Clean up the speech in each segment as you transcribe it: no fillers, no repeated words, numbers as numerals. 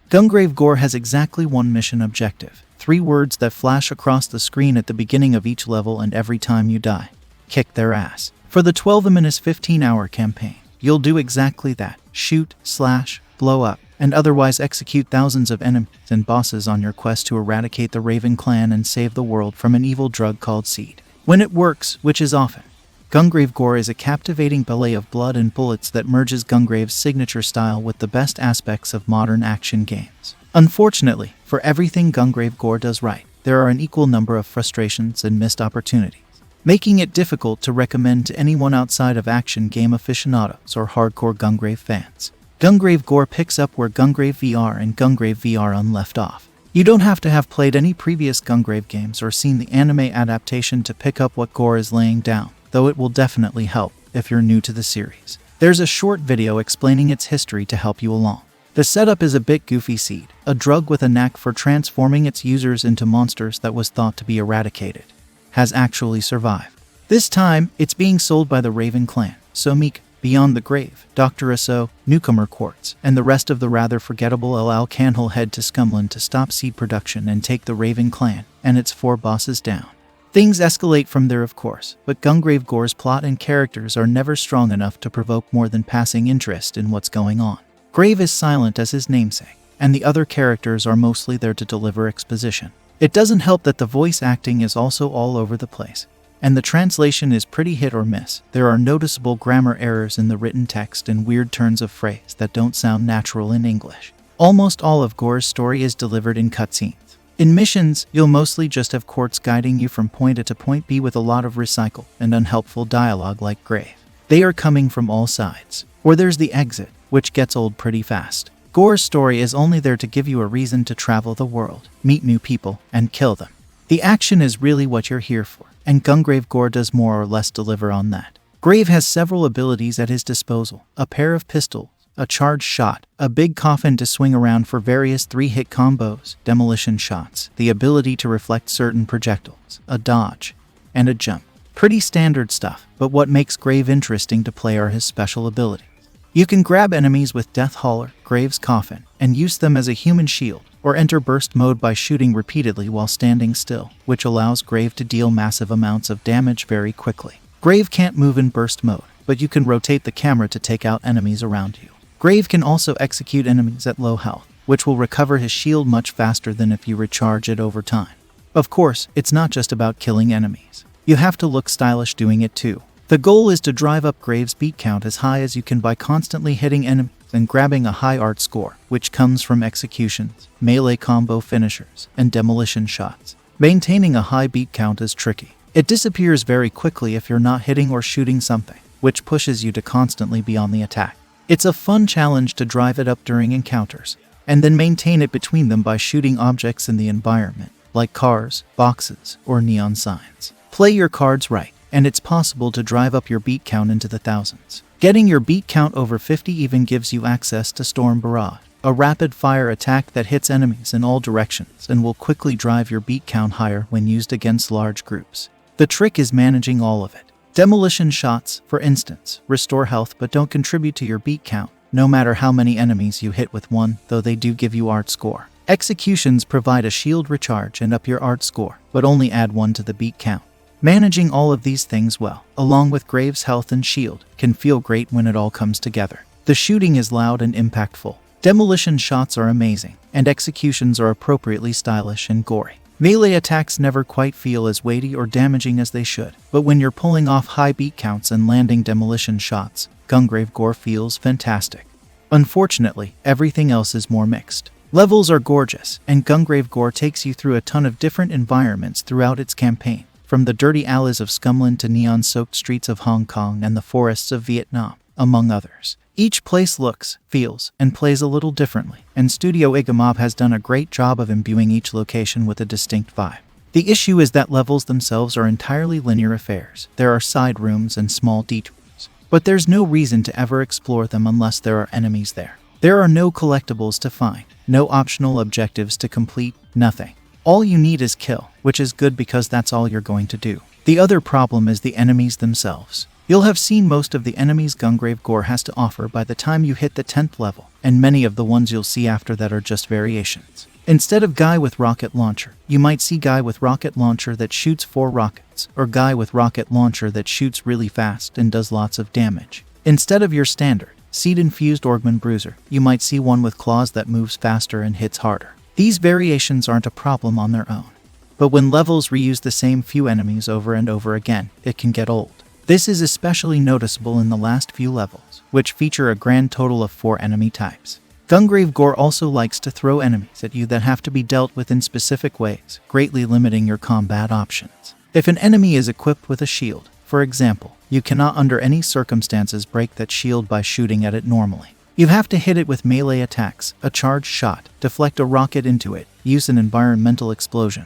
Gungrave G.O.R.E has exactly one mission objective. 3 words that flash across the screen at the beginning of each level and every time you die. Kick their ass. For the 12-15-hour campaign, you'll do exactly that. Shoot, slash, blow up, and otherwise execute thousands of enemies and bosses on your quest to eradicate the Raven clan and save the world from an evil drug called seed. When it works, which is often, Gungrave G.O.R.E is a captivating ballet of blood and bullets that merges Gungrave's signature style with the best aspects of modern action games. Unfortunately, for everything Gungrave G.O.R.E does right, there are an equal number of frustrations and missed opportunities, making it difficult to recommend to anyone outside of action game aficionados or hardcore Gungrave fans. Gungrave G.O.R.E picks up where Gungrave VR and Gungrave VR left off. You don't have to have played any previous Gungrave games or seen the anime adaptation to pick up what G.O.R.E is laying down, though it will definitely help if you're new to the series. There's a short video explaining its history to help you along. The setup is a bit goofy. Seed, a drug with a knack for transforming its users into monsters that was thought to be eradicated, has actually survived. This time, it's being sold by the Raven clan, Somik, Beyond the Grave, Dr. Aso, Newcomer Quartz, and the rest of the rather forgettable LL Canhole head to Scumland to stop seed production and take the Raven clan and its 4 bosses down. Things escalate from there, of course, but Gungrave G.O.R.E's plot and characters are never strong enough to provoke more than passing interest in what's going on. Grave is silent as his namesake, and the other characters are mostly there to deliver exposition. It doesn't help that the voice acting is also all over the place, and the translation is pretty hit or miss. There are noticeable grammar errors in the written text and weird turns of phrase that don't sound natural in English. Almost all of G.O.R.E's story is delivered in cutscenes. In missions, you'll mostly just have Quartz guiding you from point A to point B with a lot of recycle and unhelpful dialogue like Grave. They are coming from all sides. Or there's the exit, which gets old pretty fast. G.O.R.E's story is only there to give you a reason to travel the world, meet new people, and kill them. The action is really what you're here for, and Gungrave G.O.R.E does more or less deliver on that. Grave has several abilities at his disposal: a pair of pistols, a charged shot, a big coffin to swing around for various 3-hit combos, demolition shots, the ability to reflect certain projectiles, a dodge, and a jump. Pretty standard stuff, but what makes Grave interesting to play are his special abilities. You can grab enemies with Death Hauler, Grave's coffin, and use them as a human shield, or enter burst mode by shooting repeatedly while standing still, which allows Grave to deal massive amounts of damage very quickly. Grave can't move in burst mode, but you can rotate the camera to take out enemies around you. Grave can also execute enemies at low health, which will recover his shield much faster than if you recharge it over time. Of course, it's not just about killing enemies. You have to look stylish doing it too. The goal is to drive up Grave's beat count as high as you can by constantly hitting enemies and grabbing a high art score, which comes from executions, melee combo finishers, and demolition shots. Maintaining a high beat count is tricky. It disappears very quickly if you're not hitting or shooting something, which pushes you to constantly be on the attack. It's a fun challenge to drive it up during encounters, and then maintain it between them by shooting objects in the environment, like cars, boxes, or neon signs. Play your cards right, and it's possible to drive up your beat count into the thousands. Getting your beat count over 50 even gives you access to Storm Barrage, a rapid-fire attack that hits enemies in all directions and will quickly drive your beat count higher when used against large groups. The trick is managing all of it. Demolition shots, for instance, restore health but don't contribute to your beat count, no matter how many enemies you hit with one, though they do give you art score. Executions provide a shield recharge and up your art score, but only add 1 to the beat count. Managing all of these things well, along with Grave's health and shield, can feel great when it all comes together. The shooting is loud and impactful. Demolition shots are amazing, and executions are appropriately stylish and gory. Melee attacks never quite feel as weighty or damaging as they should, but when you're pulling off high beat counts and landing demolition shots, Gungrave G.O.R.E feels fantastic. Unfortunately, everything else is more mixed. Levels are gorgeous, and Gungrave G.O.R.E takes you through a ton of different environments throughout its campaign, from the dirty alleys of Scumland to neon-soaked streets of Hong Kong and the forests of Vietnam, among others. Each place looks, feels, and plays a little differently, and Studio Igamob has done a great job of imbuing each location with a distinct vibe. The issue is that levels themselves are entirely linear affairs. There are side rooms and small detours, but there's no reason to ever explore them unless there are enemies there. There are no collectibles to find, no optional objectives to complete, nothing. All you need is kill, which is good because that's all you're going to do. The other problem is the enemies themselves. You'll have seen most of the enemies Gungrave G.O.R.E has to offer by the time you hit the 10th level, and many of the ones you'll see after that are just variations. Instead of guy with rocket launcher, you might see guy with rocket launcher that shoots 4 rockets, or guy with rocket launcher that shoots really fast and does lots of damage. Instead of your standard seed-infused Orgman bruiser, you might see one with claws that moves faster and hits harder. These variations aren't a problem on their own, but when levels reuse the same few enemies over and over again, it can get old. This is especially noticeable in the last few levels, which feature a grand total of 4 enemy types. Gungrave G.O.R.E also likes to throw enemies at you that have to be dealt with in specific ways, greatly limiting your combat options. If an enemy is equipped with a shield, for example, you cannot under any circumstances break that shield by shooting at it normally. You have to hit it with melee attacks, a charged shot, deflect a rocket into it, use an environmental explosion,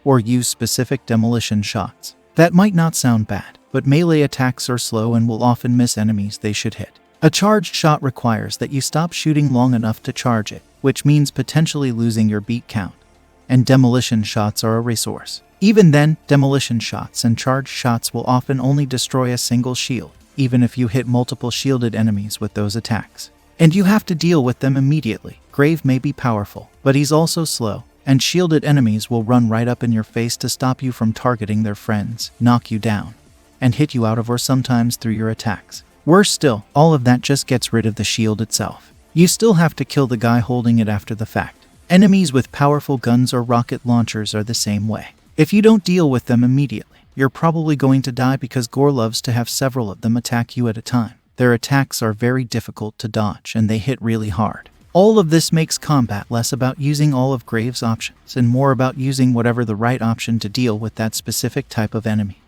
or use specific demolition shots. That might not sound bad, but melee attacks are slow and will often miss enemies they should hit. A charged shot requires that you stop shooting long enough to charge it, which means potentially losing your beat count. And demolition shots are a resource. Even then, demolition shots and charged shots will often only destroy a single shield, even if you hit multiple shielded enemies with those attacks. And you have to deal with them immediately. Grave may be powerful, but he's also slow, and shielded enemies will run right up in your face to stop you from targeting their friends, knock you down, and hit you out of or sometimes through your attacks. Worse still, all of that just gets rid of the shield itself. You still have to kill the guy holding it after the fact. Enemies with powerful guns or rocket launchers are the same way. If you don't deal with them immediately, you're probably going to die because G.O.R.E loves to have several of them attack you at a time. Their attacks are very difficult to dodge and they hit really hard. All of this makes combat less about using all of Grave's options and more about using whatever the right option to deal with that specific type of enemy.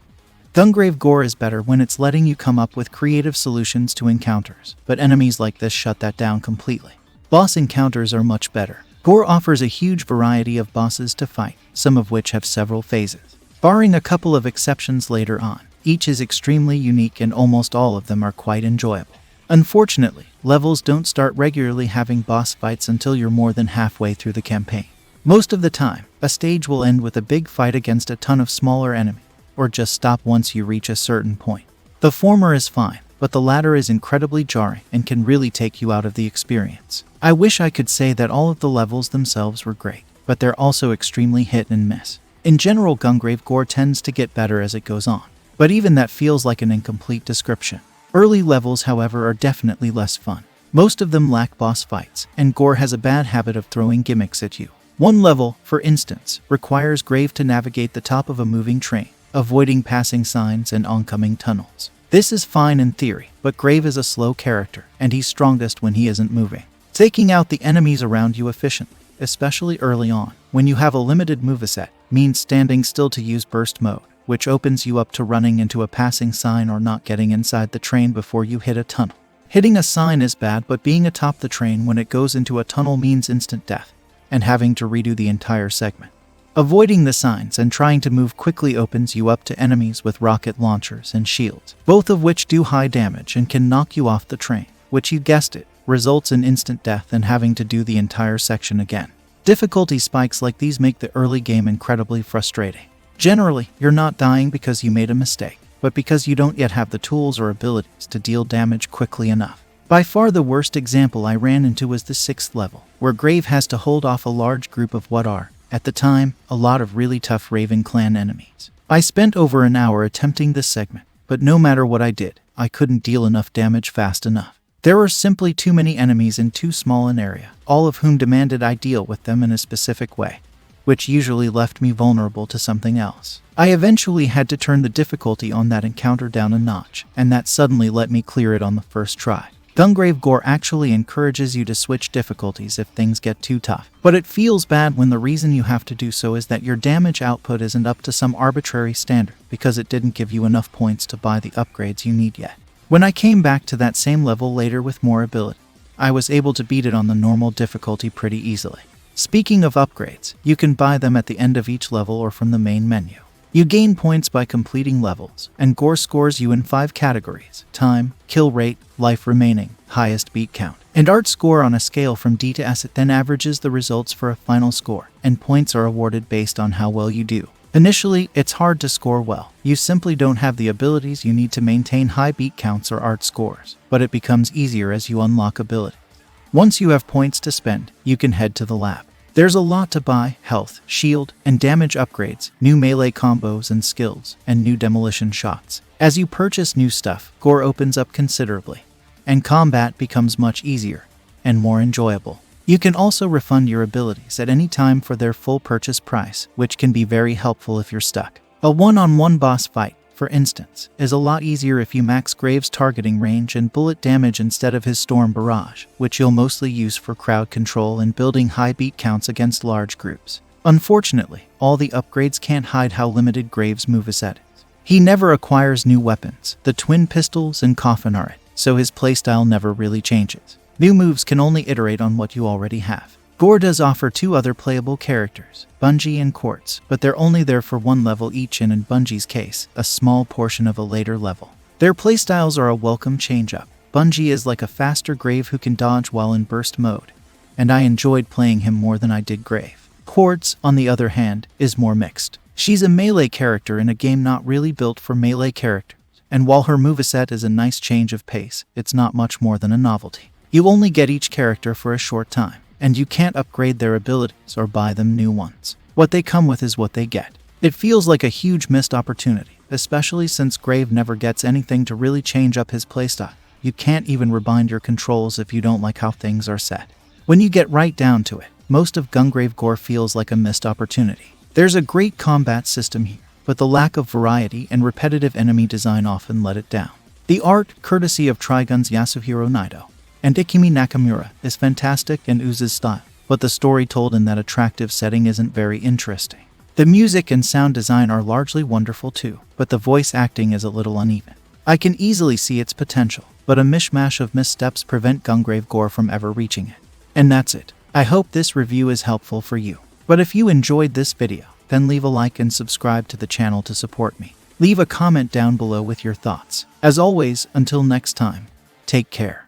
Gungrave G.O.R.E is better when it's letting you come up with creative solutions to encounters, but enemies like this shut that down completely. Boss encounters are much better. G.O.R.E offers a huge variety of bosses to fight, some of which have several phases. Barring a couple of exceptions later on, each is extremely unique and almost all of them are quite enjoyable. Unfortunately, levels don't start regularly having boss fights until you're more than halfway through the campaign. Most of the time, a stage will end with a big fight against a ton of smaller enemies, or just stop once you reach a certain point. The former is fine, but the latter is incredibly jarring and can really take you out of the experience. I wish I could say that all of the levels themselves were great, but they're also extremely hit and miss. In general, Gungrave G.O.R.E tends to get better as it goes on, but even that feels like an incomplete description. Early levels, however, are definitely less fun. Most of them lack boss fights, and G.O.R.E has a bad habit of throwing gimmicks at you. One level, for instance, requires Grave to navigate the top of a moving train, avoiding passing signs and oncoming tunnels. This is fine in theory, but Grave is a slow character, and he's strongest when he isn't moving. Taking out the enemies around you efficiently, especially early on, when you have a limited moveset, means standing still to use burst mode, which opens you up to running into a passing sign or not getting inside the train before you hit a tunnel. Hitting a sign is bad, but being atop the train when it goes into a tunnel means instant death, and having to redo the entire segment. Avoiding the signs and trying to move quickly opens you up to enemies with rocket launchers and shields, both of which do high damage and can knock you off the train, which, you guessed it, results in instant death and having to do the entire section again. Difficulty spikes like these make the early game incredibly frustrating. Generally, you're not dying because you made a mistake, but because you don't yet have the tools or abilities to deal damage quickly enough. By far the worst example I ran into was the 6th level, where Grave has to hold off a large group of what are, at the time, a lot of really tough Raven clan enemies. I spent over an hour attempting this segment, but no matter what I did, I couldn't deal enough damage fast enough. There were simply too many enemies in too small an area, all of whom demanded I deal with them in a specific way, which usually left me vulnerable to something else. I eventually had to turn the difficulty on that encounter down a notch, and that suddenly let me clear it on the first try. Gungrave G.O.R.E actually encourages you to switch difficulties if things get too tough, but it feels bad when the reason you have to do so is that your damage output isn't up to some arbitrary standard because it didn't give you enough points to buy the upgrades you need yet. When I came back to that same level later with more ability, I was able to beat it on the normal difficulty pretty easily. Speaking of upgrades, you can buy them at the end of each level or from the main menu. You gain points by completing levels, and G.O.R.E scores you in 5 categories: time, kill rate, life remaining, highest beat count, and art score on a scale from D to S. It then averages the results for a final score, and points are awarded based on how well you do. Initially, it's hard to score well. You simply don't have the abilities you need to maintain high beat counts or art scores, but it becomes easier as you unlock abilities. Once you have points to spend, you can head to the lab. There's a lot to buy: health, shield, and damage upgrades, new melee combos and skills, and new demolition shots. As you purchase new stuff, G.O.R.E opens up considerably, and combat becomes much easier and more enjoyable. You can also refund your abilities at any time for their full purchase price, which can be very helpful if you're stuck. A one-on-one boss fight, for instance, is a lot easier if you max Grave's targeting range and bullet damage instead of his storm barrage, which you'll mostly use for crowd control and building high beat counts against large groups. Unfortunately, all the upgrades can't hide how limited Grave's moveset is. He never acquires new weapons. The twin pistols and coffin are it, so his playstyle never really changes. New moves can only iterate on what you already have. G.O.R.E does offer 2 other playable characters, Bungie and Quartz, but they're only there for 1 level each and in Bungie's case, a small portion of a later level. Their playstyles are a welcome change-up. Bungie is like a faster Grave who can dodge while in burst mode, and I enjoyed playing him more than I did Grave. Quartz, on the other hand, is more mixed. She's a melee character in a game not really built for melee characters, and while her moveset is a nice change of pace, it's not much more than a novelty. You only get each character for a short time, and you can't upgrade their abilities or buy them new ones. What they come with is what they get. It feels like a huge missed opportunity, especially since Grave never gets anything to really change up his playstyle. You can't even rebind your controls if you don't like how things are set. When you get right down to it, most of Gungrave G.O.R.E feels like a missed opportunity. There's a great combat system here, but the lack of variety and repetitive enemy design often let it down. The art, courtesy of Trigun's Yasuhiro Naito and Ikumi Nakamura, is fantastic and oozes style, but the story told in that attractive setting isn't very interesting. The music and sound design are largely wonderful too, but the voice acting is a little uneven. I can easily see its potential, but a mishmash of missteps prevent Gungrave G.O.R.E from ever reaching it. And that's it. I hope this review is helpful for you. But if you enjoyed this video, then leave a like and subscribe to the channel to support me. Leave a comment down below with your thoughts. As always, until next time, take care.